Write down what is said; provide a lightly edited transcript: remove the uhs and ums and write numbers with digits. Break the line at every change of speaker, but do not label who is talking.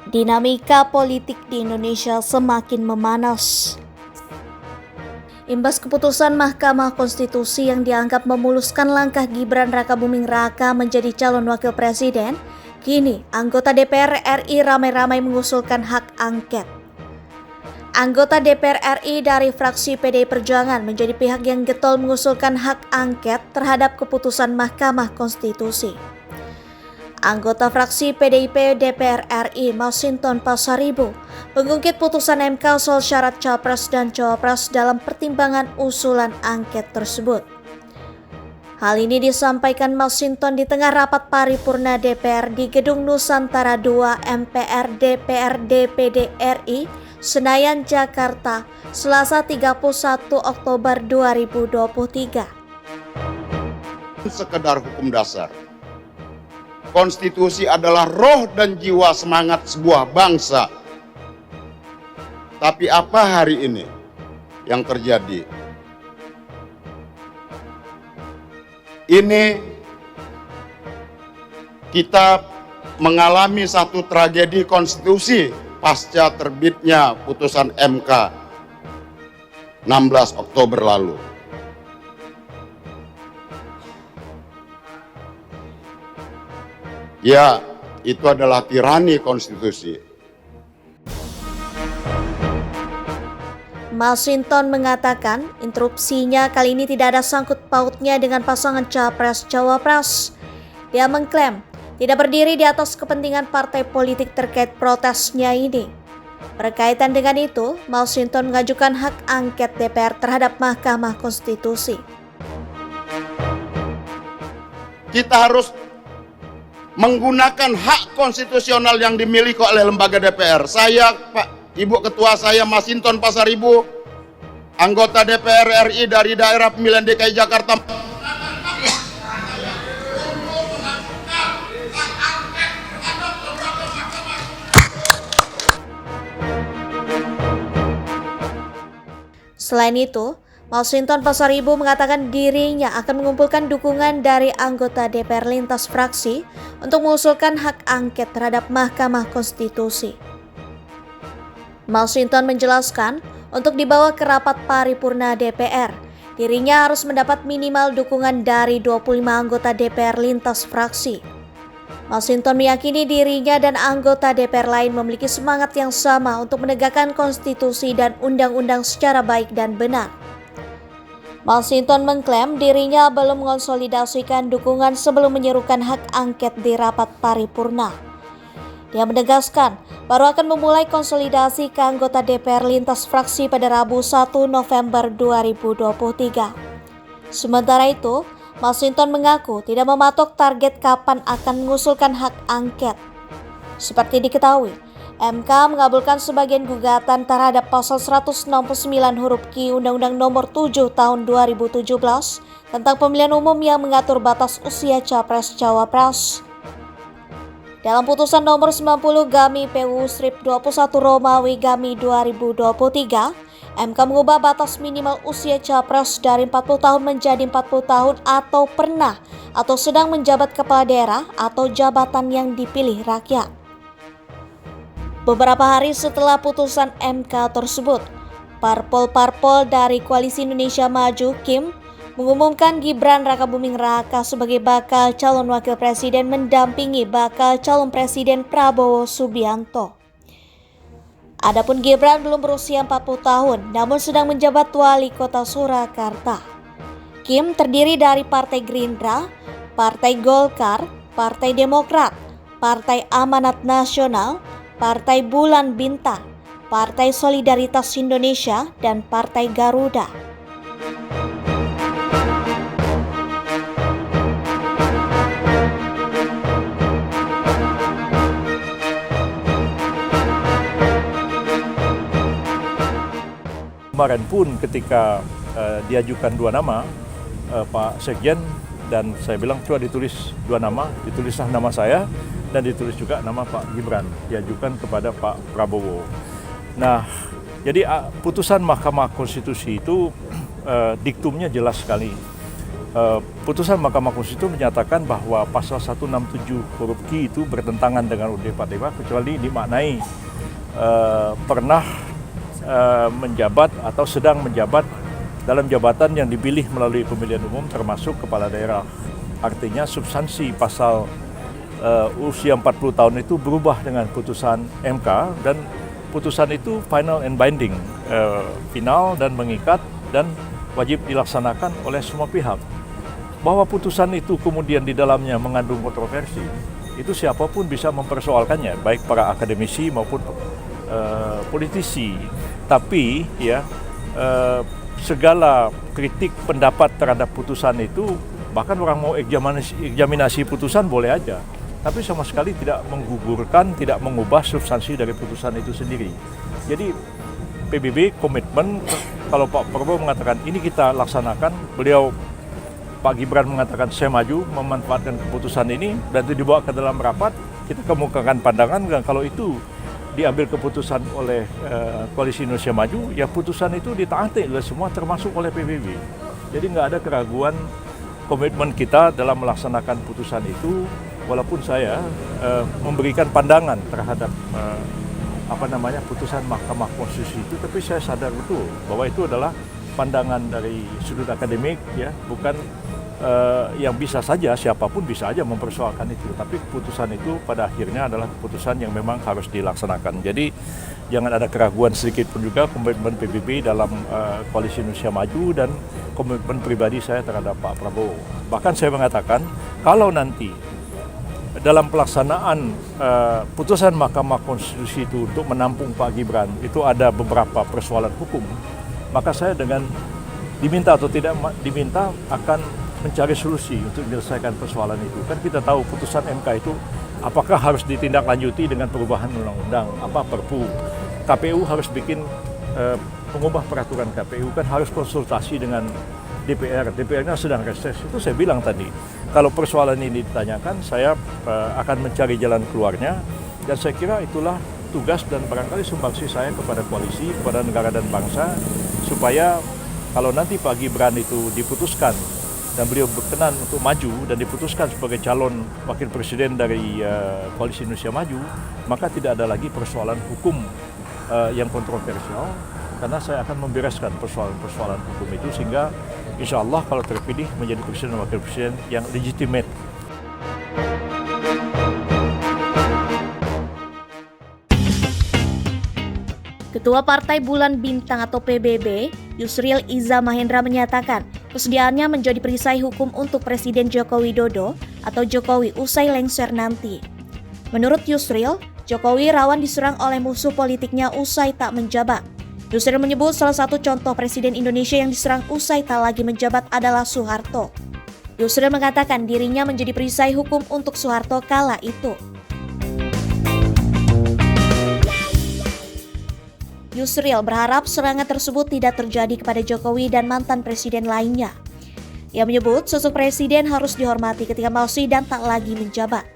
Dinamika politik di Indonesia semakin memanas. Imbas keputusan Mahkamah Konstitusi yang dianggap memuluskan langkah Gibran Rakabuming Raka menjadi calon wakil presiden, kini anggota DPR RI ramai-ramai mengusulkan hak angket. Anggota DPR RI dari fraksi PDI Perjuangan menjadi pihak yang getol mengusulkan hak angket terhadap keputusan Mahkamah Konstitusi. Anggota fraksi PDIP DPR RI Masinton Pasaribu mengungkit putusan MK soal syarat capres dan cawapres dalam pertimbangan usulan angket tersebut. Hal ini disampaikan Masinton di tengah rapat paripurna DPR di Gedung Nusantara II MPR DPR DPD RI Senayan, Jakarta, Selasa 31 Oktober 2023.
Sekedar hukum dasar. Konstitusi adalah roh dan jiwa semangat sebuah bangsa. Tapi apa hari ini yang terjadi? Ini kita mengalami satu tragedi konstitusi pasca terbitnya putusan MK 16 Oktober lalu. Ya, itu adalah tirani konstitusi.
Masinton mengatakan interupsinya kali ini tidak ada sangkut pautnya dengan pasangan capres-cawapres. Dia mengklaim tidak berdiri di atas kepentingan partai politik terkait protesnya ini. Berkaitan dengan itu, Masinton mengajukan hak angket DPR terhadap Mahkamah Konstitusi.
Kita harus menggunakan hak konstitusional yang dimiliki oleh lembaga DPR. Saya, Pak Ibu Ketua saya Masinton Pasaribu, anggota DPR RI dari daerah pemilihan DKI Jakarta.
Selain itu, Masinton Pasaribu mengatakan dirinya akan mengumpulkan dukungan dari anggota DPR lintas fraksi untuk mengusulkan hak angket terhadap Mahkamah Konstitusi. Masinton menjelaskan, untuk dibawa ke rapat paripurna DPR, dirinya harus mendapat minimal dukungan dari 25 anggota DPR lintas fraksi. Masinton meyakini dirinya dan anggota DPR lain memiliki semangat yang sama untuk menegakkan konstitusi dan undang-undang secara baik dan benar. Masinton mengklaim dirinya belum mengonsolidasikan dukungan sebelum menyerukan hak angket di rapat paripurna. Dia menegaskan baru akan memulai konsolidasi ke anggota DPR lintas fraksi pada Rabu 1 November 2023. Sementara itu, Masinton mengaku tidak mematok target kapan akan mengusulkan hak angket. Seperti diketahui, MK mengabulkan sebagian gugatan terhadap pasal 169 huruf Q Undang-Undang Nomor 7 Tahun 2017 tentang pemilihan umum yang mengatur batas usia capres-cawapres. Dalam putusan nomor 90 Gami PU Strip 21 Romawi Gami 2023, MK mengubah batas minimal usia capres dari 40 tahun menjadi 40 tahun atau pernah atau sedang menjabat kepala daerah atau jabatan yang dipilih rakyat. Beberapa hari setelah putusan MK tersebut, parpol-parpol dari Koalisi Indonesia Maju (KIM) mengumumkan Gibran Rakabuming Raka sebagai bakal calon wakil presiden mendampingi bakal calon presiden Prabowo Subianto. Adapun Gibran belum berusia 40 tahun, namun sedang menjabat wali kota Surakarta. KIM terdiri dari Partai Gerindra, Partai Golkar, Partai Demokrat, Partai Amanat Nasional, Partai Bulan Bintang, Partai Solidaritas Indonesia, dan Partai Garuda.
Kemarin pun ketika diajukan dua nama, Pak Sekjen dan saya bilang coba ditulis dua nama, ditulislah nama saya dan ditulis juga nama Pak Gibran, diajukan kepada Pak Prabowo. Nah, jadi putusan Mahkamah Konstitusi itu diktumnya jelas sekali. putusan Mahkamah Konstitusi menyatakan bahwa pasal 167 huruf Q itu bertentangan dengan UUD 45 kecuali dimaknai pernah menjabat atau sedang menjabat dalam jabatan yang dipilih melalui pemilihan umum termasuk kepala daerah. Artinya substansi pasal usia 40 tahun itu berubah dengan putusan MK dan putusan itu final and binding, final dan mengikat dan wajib dilaksanakan oleh semua pihak. Bahwa putusan itu kemudian di dalamnya mengandung kontroversi, itu siapapun bisa mempersoalkannya, baik para akademisi maupun politisi. Tapi ya segala kritik pendapat terhadap putusan itu, bahkan orang mau eksaminasi putusan boleh aja, tapi sama sekali tidak menggugurkan, tidak mengubah substansi dari putusan itu sendiri. Jadi PBB komitmen, kalau Pak Prabowo mengatakan ini kita laksanakan, beliau Pak Gibran mengatakan saya maju memanfaatkan keputusan ini dan itu dibawa ke dalam rapat, kita kemukakan pandangan dan kalau itu diambil keputusan oleh Koalisi Indonesia Maju, ya putusan itu ditaati oleh semua termasuk oleh PBB. Jadi nggak ada keraguan komitmen kita dalam melaksanakan putusan itu, walaupun saya memberikan pandangan terhadap putusan Mahkamah Konstitusi itu, tapi saya sadar betul bahwa itu adalah pandangan dari sudut akademik, ya, bukan yang bisa saja siapapun bisa aja mempersoalkan itu, tapi keputusan itu pada akhirnya adalah keputusan yang memang harus dilaksanakan. Jadi jangan ada keraguan sedikit pun juga komitmen PBB dalam Koalisi Indonesia Maju dan komitmen pribadi saya terhadap Pak Prabowo. Bahkan saya mengatakan kalau nanti dalam pelaksanaan putusan Mahkamah Konstitusi itu untuk menampung Pak Gibran itu ada beberapa persoalan hukum, maka saya dengan diminta atau tidak diminta akan mencari solusi untuk menyelesaikan persoalan itu. Kan kita tahu putusan MK itu apakah harus ditindaklanjuti dengan perubahan undang-undang, apa Perpu. KPU harus bikin mengubah peraturan KPU, kan harus konsultasi dengan DPR. DPR-nya sedang reses. Itu saya bilang tadi. Kalau persoalan ini ditanyakan, saya akan mencari jalan keluarnya dan saya kira itulah tugas dan barangkali sumbangsi saya kepada koalisi, kepada negara dan bangsa supaya kalau nanti Pak Gibran itu diputuskan dan beliau berkenan untuk maju dan diputuskan sebagai calon wakil presiden dari Koalisi Indonesia Maju, maka tidak ada lagi persoalan hukum yang kontroversial, karena saya akan membereskan persoalan-persoalan hukum itu sehingga insya Allah kalau terpilih menjadi presiden dan wakil presiden yang legitimate.
Ketua Partai Bulan Bintang atau PBB, Yusril Iza Mahendra menyatakan kesediaannya menjadi perisai hukum untuk Presiden Joko Widodo atau Jokowi usai lengser nanti. Menurut Yusril, Jokowi rawan diserang oleh musuh politiknya usai tak menjabat. Yusril menyebut salah satu contoh Presiden Indonesia yang diserang usai tak lagi menjabat adalah Soeharto. Yusril mengatakan dirinya menjadi perisai hukum untuk Soeharto kala itu. Yusril berharap serangan tersebut tidak terjadi kepada Jokowi dan mantan presiden lainnya. Ia menyebut sosok presiden harus dihormati ketika masih dan tak lagi menjabat.